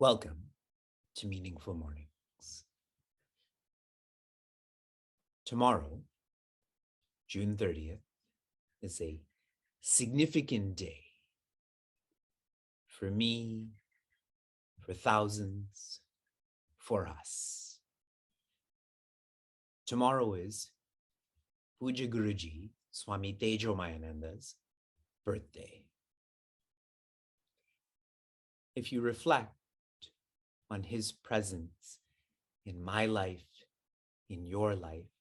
Welcome to Meaningful Mornings. Tomorrow, June 30th, is a significant day for me, for thousands, for us. Tomorrow is Puja Guruji Swami Tejo Mayananda's birthday. If you reflect on his presence in my life, in your life,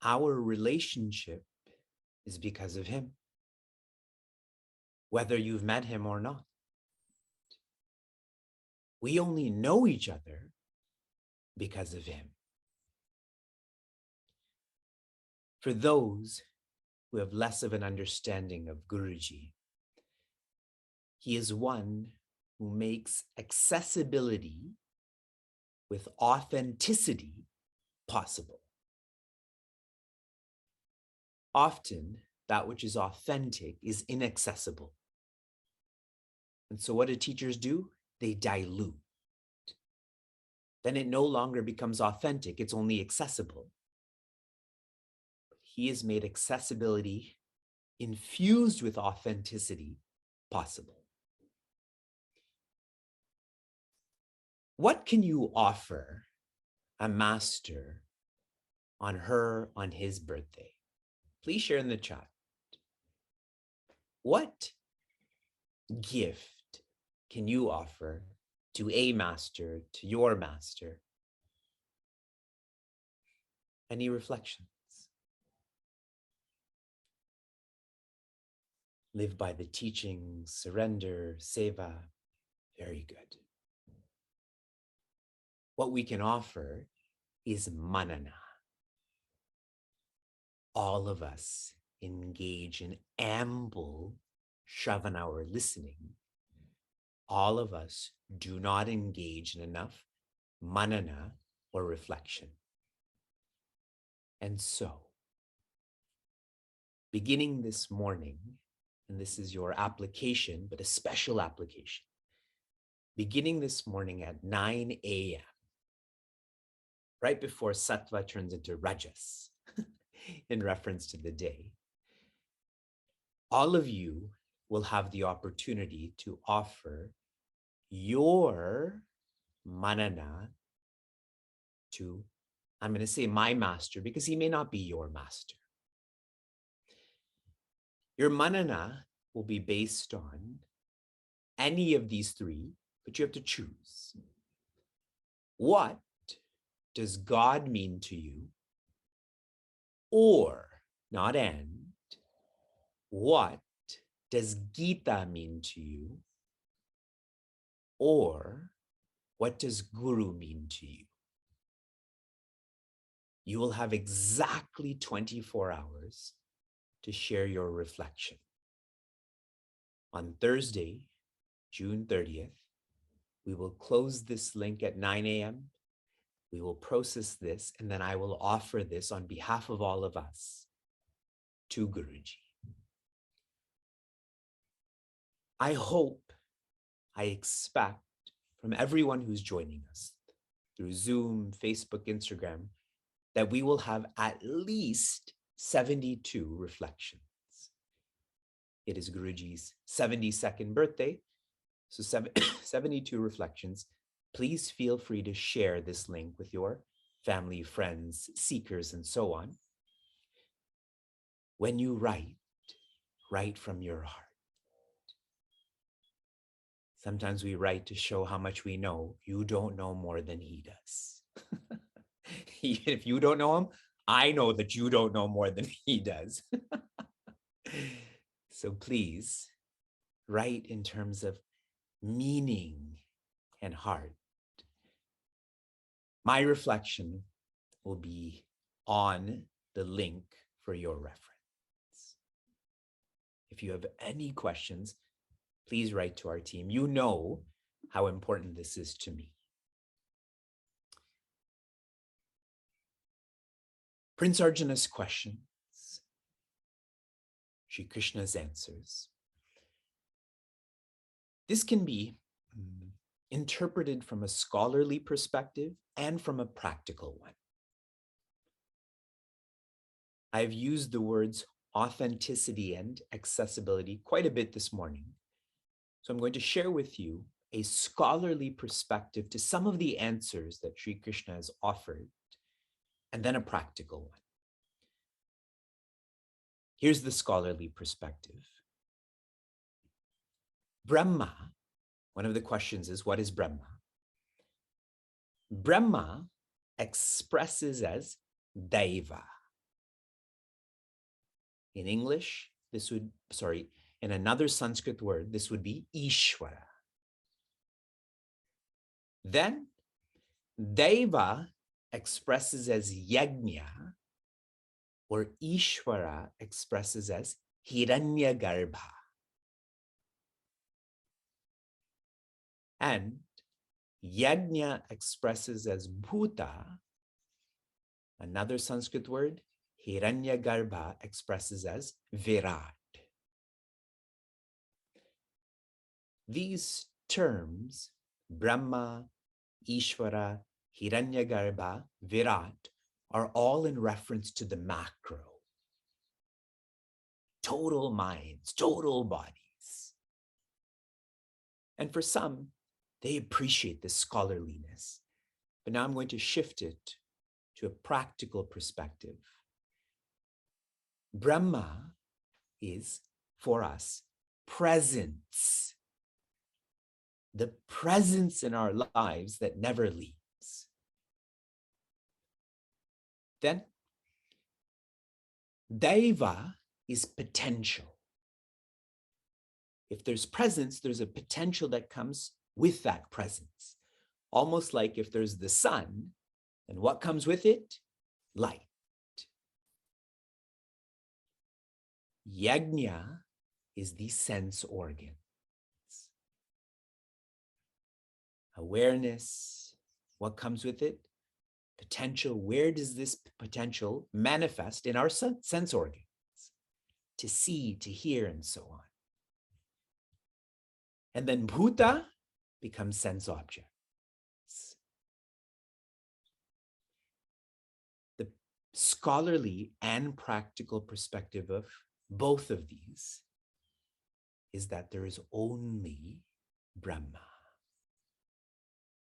our relationship is because of him, whether you've met him or not. We only know each other because of him. For those who have less of an understanding of Guruji, he is one who makes accessibility with authenticity possible. Often, that which is authentic is inaccessible. And so what do teachers do? They dilute. Then it no longer becomes authentic, it's only accessible. He has made accessibility infused with authenticity possible. What can you offer a master on his birthday? Please share in the chat. What gift can you offer to a master, to your master? Any reflections? Live by the teachings, surrender, seva. Very good. What we can offer is manana. All of us engage in ample Shravana or listening. All of us do not engage in enough manana or reflection. And so, beginning this morning, and this is your application, but a special application, beginning this morning at 9 a.m., right before sattva turns into rajas, in reference to the day, all of you will have the opportunity to offer your manana to, I'm going to say my master, because he may not be your master. Your manana will be based on any of these three, but you have to choose. What does God mean to you? Or, not and, what does Gita mean to you? Or, what does Guru mean to you? You will have exactly 24 hours to share your reflection. On Thursday, June 30th, we will close this link at 9 a.m. We will process this, and then I will offer this on behalf of all of us to Guruji. I hope, I expect from everyone who's joining us through Zoom, Facebook, Instagram, that we will have at least 72 reflections. It is Guruji's 72nd birthday, So 72 reflections. Please feel free to share this link with your family, friends, seekers, and so on. When you write from your heart. Sometimes we write to show how much we know. You don't know more than he does. Even if you don't know him, I know that you don't know more than he does. So please write in terms of meaning and heart. My reflection will be on the link for your reference. If you have any questions, please write to our team. You know how important this is to me. Prince Arjuna's questions, Sri Krishna's answers. This can be interpreted from a scholarly perspective and from a practical one. I've used the words authenticity and accessibility quite a bit this morning. So I'm going to share with you a scholarly perspective to some of the answers that Sri Krishna has offered, and then a practical one. Here's the scholarly perspective. Brahma, one of the questions is, what is Brahma? Brahma expresses as Daiva. In English, in another Sanskrit word, this would be Ishvara. Then Daiva expresses as Yajna, or Ishvara expresses as Hiranyagarbha. And Yajna expresses as Bhuta, another Sanskrit word. Hiranyagarbha expresses as Virat. These terms, Brahma, Ishvara, Hiranyagarbha, Virat, are all in reference to the macro. Total minds, total bodies. And for some, they appreciate this scholarliness. But now I'm going to shift it to a practical perspective. Brahma is, for us, presence. The presence in our lives that never leaves. Then, Daiva is potential. If there's presence, there's a potential that comes with that presence. Almost like if there's the sun, and what comes with it? Light. Yajna is the sense organs. Awareness, what comes with it? Potential. Where does this potential manifest? In our sense organs? To see, to hear, and so on. And then Bhuta becomes sense objects. The scholarly and practical perspective of both of these is that there is only Brahma.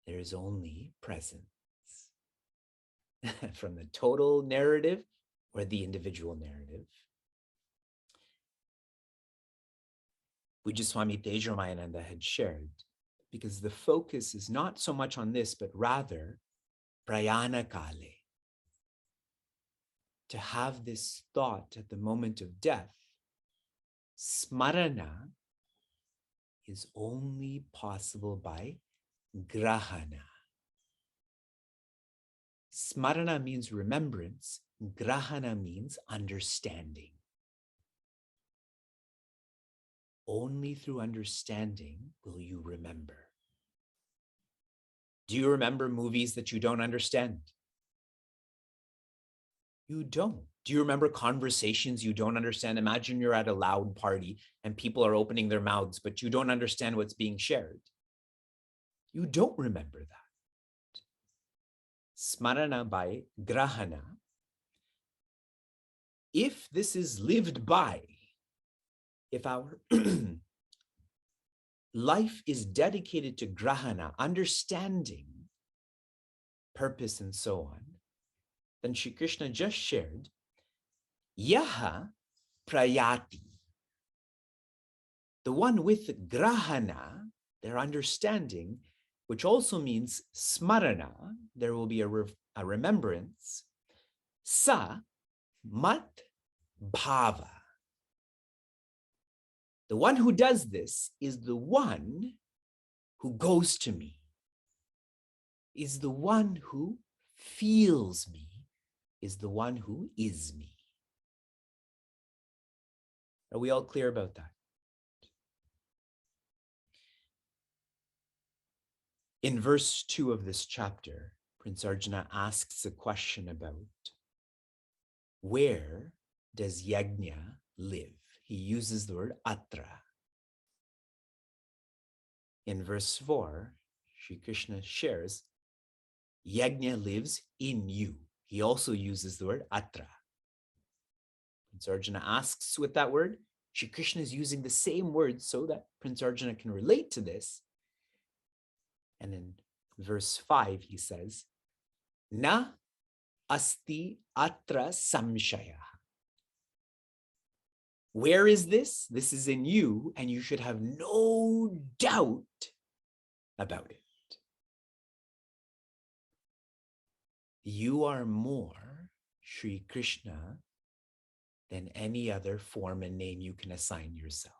There is only presence. From the total narrative or the individual narrative. Pujaswami Tejramayananda had shared, because the focus is not so much on this, but rather prayana kale. To have this thought at the moment of death, smarana is only possible by grahana. Smarana means remembrance, grahana means understanding. Only through understanding will you remember. Do you remember movies that you don't understand? You don't. Do you remember conversations you don't understand? Imagine you're at a loud party and people are opening their mouths, but you don't understand what's being shared. You don't remember that. Smarana by grahana. If this is lived by, if our life is dedicated to grahana, understanding purpose and so on, then Shri Krishna just shared, yaha prayati, the one with grahana, their understanding, which also means smarana, there will be a remembrance, sa mat bhava. The one who does this is the one who goes to me, is the one who feels me, is the one who is me. Are we all clear about that? In verse 2 of this chapter, Prince Arjuna asks a question about where does yajna live? He uses the word atra. In verse 4, Shri Krishna shares, yajna lives in you. He also uses the word atra. Prince Arjuna asks with that word. Shri Krishna is using the same word so that Prince Arjuna can relate to this. And in verse 5, he says, na asti atra samshaya. Where is this? This is in you, and you should have no doubt about it. You are more Sri Krishna than any other form and name you can assign yourself.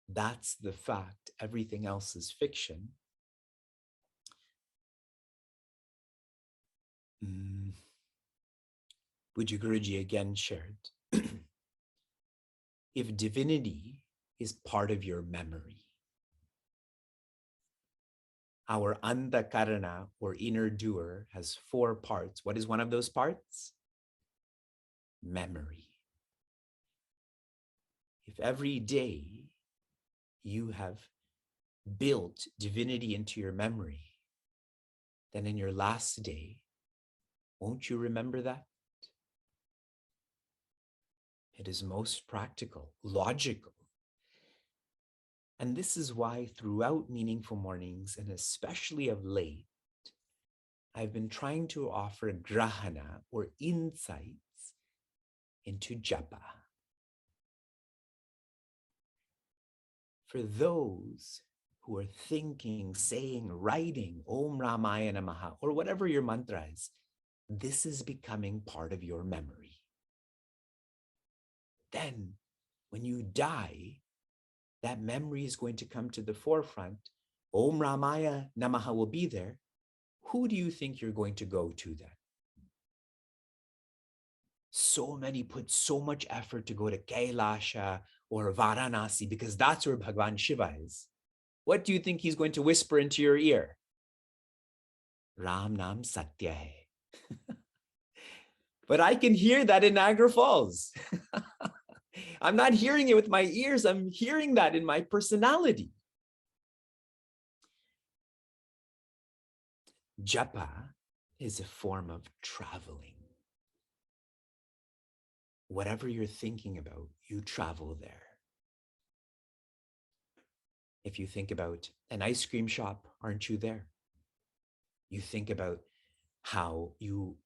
That's the fact. Everything else is fiction. Pujya Guruji again shared, if divinity is part of your memory, our antakarana or inner doer has 4 parts. What is one of those parts? Memory. If every day you have built divinity into your memory, then in your last day, won't you remember that? It is most practical, logical. And this is why throughout Meaningful Mornings, and especially of late, I've been trying to offer grahana or insights into japa. For those who are thinking, saying, writing, Om Ramaya Namaha, or whatever your mantra is, this is becoming part of your memory. Then, when you die, that memory is going to come to the forefront. Om Ramaya Namaha will be there. Who do you think you're going to go to then? So many put so much effort to go to Kailasha or Varanasi because that's where Bhagavan Shiva is. What do you think he's going to whisper into your ear? Ram Nam Satya Hai. But I can hear that in Niagara Falls. I'm not hearing it with my ears. I'm hearing that in my personality. Japa is a form of traveling. Whatever you're thinking about, you travel there. If you think about an ice cream shop, aren't you there? You think about how you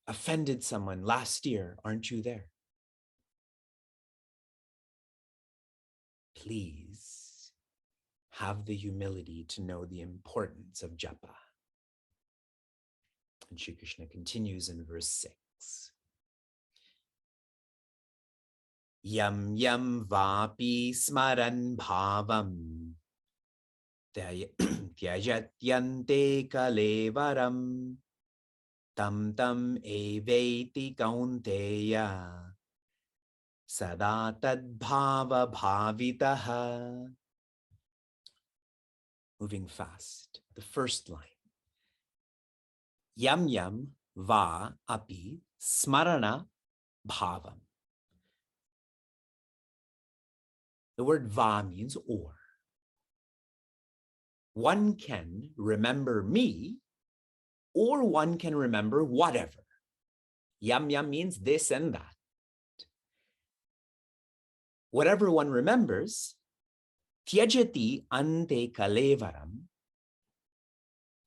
offended someone last year, aren't you there? Please have the humility to know the importance of japa. And Shri Krishna continues in verse 6. Yam yam vapi smaran bhavam tyajatyante kalevaram tam tam eveti kaunteya sada tad bhava bhavitaha. Moving fast, the first line. Yam yam va api smarana bhavam. The word va means or. One can remember me, or one can remember whatever. Yam yam means this and that. Whatever one remembers, Tyajati ante kalevaram.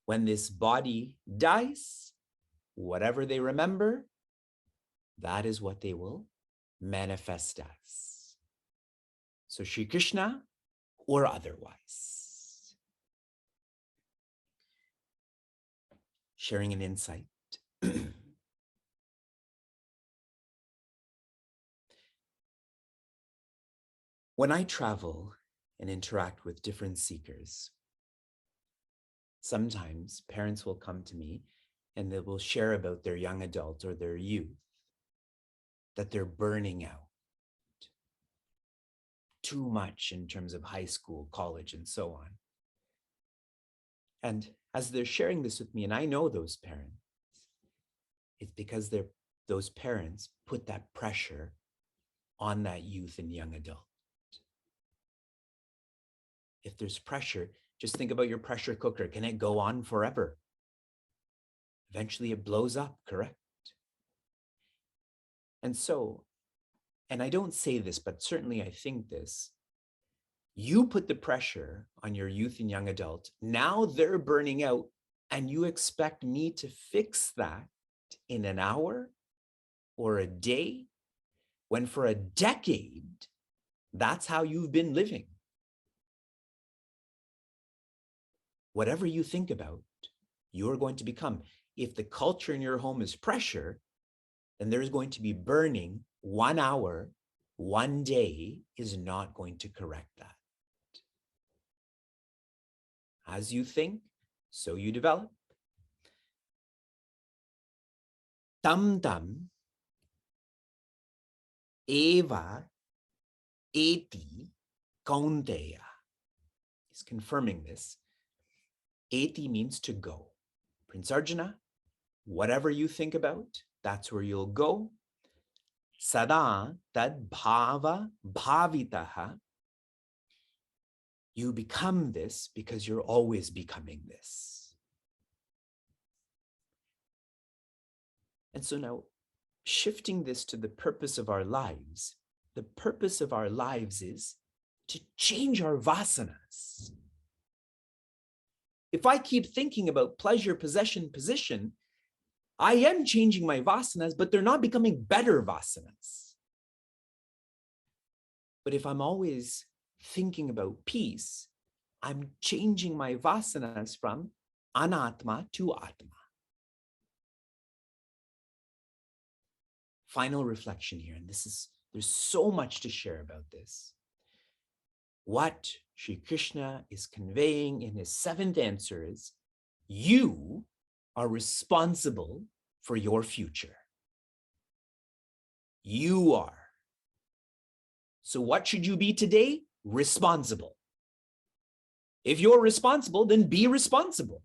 When this body dies, whatever they remember, that is what they will manifest as. So Sri Krishna or otherwise. Sharing an insight. When I travel and interact with different seekers, sometimes parents will come to me and they will share about their young adult or their youth, that they're burning out too much in terms of high school, college, and so on. And as they're sharing this with me, and I know those parents, it's because those parents put that pressure on that youth and young adult. If there's pressure, just think about your pressure cooker. Can it go on forever? Eventually it blows up, correct? And so, and I don't say this, but certainly I think this, you put the pressure on your youth and young adult. Now they're burning out, and you expect me to fix that in an hour or a day, when for a decade, that's how you've been living. Whatever you think about, you're going to become. If the culture in your home is pressure, then there's going to be burning. 1 hour, 1 day is not going to correct that. As you think, so you develop. Tam tam eva eti kaunteya. He's confirming this. Eti means to go. Prince Arjuna, whatever you think about, that's where you'll go. Sada tad bhava bhavitaha. You become this because you're always becoming this. And so now, shifting this to the purpose of our lives, the purpose of our lives is to change our vasanas. If I keep thinking about pleasure, possession, position, I am changing my vasanas, but they're not becoming better vasanas. But if I'm always thinking about peace, I'm changing my vasanas from anatma to atma. Final reflection here, and there's so much to share about this. What Sri Krishna is conveying in his 7th answer is, you are responsible for your future. You are. So what should you be today? Responsible. If you're responsible, then be responsible.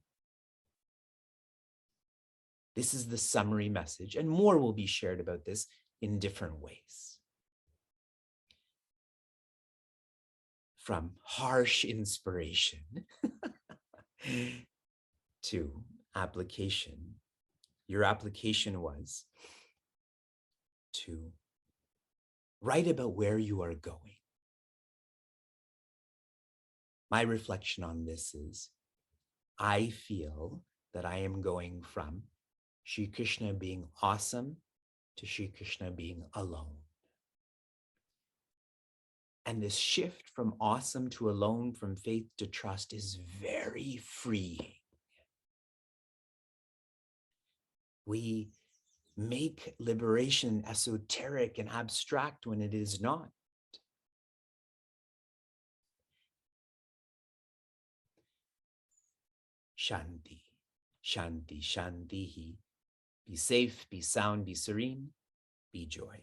This is the summary message, and more will be shared about this in different ways. From harsh inspiration to application. Your application was to write about where you are going. My reflection on this is, I feel that I am going from Sri Krishna being awesome to Sri Krishna being alone. And this shift from awesome to alone, from faith to trust, is very freeing. We make liberation esoteric and abstract when it is not. Shanti, shanti, shantihi. Be safe, be sound, be serene, be joy.